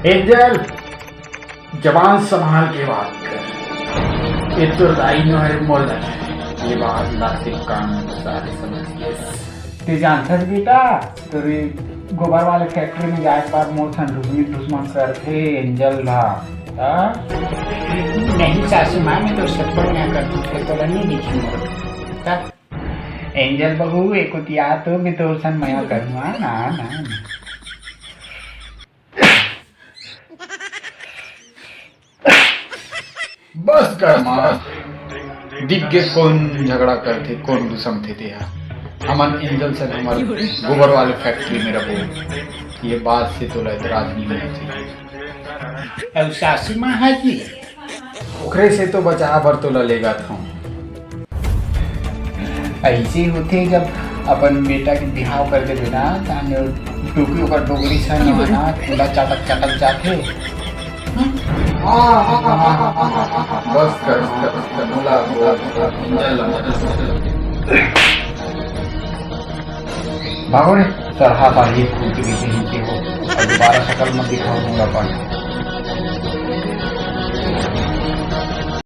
Angel, जबान संभाल के बात कर। ये तो राइनो है मोल्डन है, ये बात लाते कानून सारे समझिए। ते जानथस बेटा, तेरे गोबर वाले फैक्ट्री में जाए के बाद मोर संदूकनी दुश्मन करथे एंजल ला। नहीं सासू माँ, मैं तो सपोर्ट ना करती थे, तो नहीं दिखी मोर। एंजल बहू एको तिया तो मैं तो सन मया करूँगा ना ना। बस कर माँ, दिग्गे कौन झगड़ा करते, कौन दुश्मन थे तेरा। अमन एंजल से हमारे गोबर वाले फैक्ट्री में रहो, ये बात से तो एतराज नहीं होना चाहिए। अब सासू माँ है जी, ओकरे से तो बचा बर तो लेगा था। ऐसे होते जब अपन बेटा के बिहाव कर देवे ना, ताने टोकरी ओकर डोगरी से ना चूल्हा चाटक चाटक जाके। बस कर मुला भागो रे सरहा बाही कूद के हो, दोबारा शकल मत दिखाऊंगा अपन।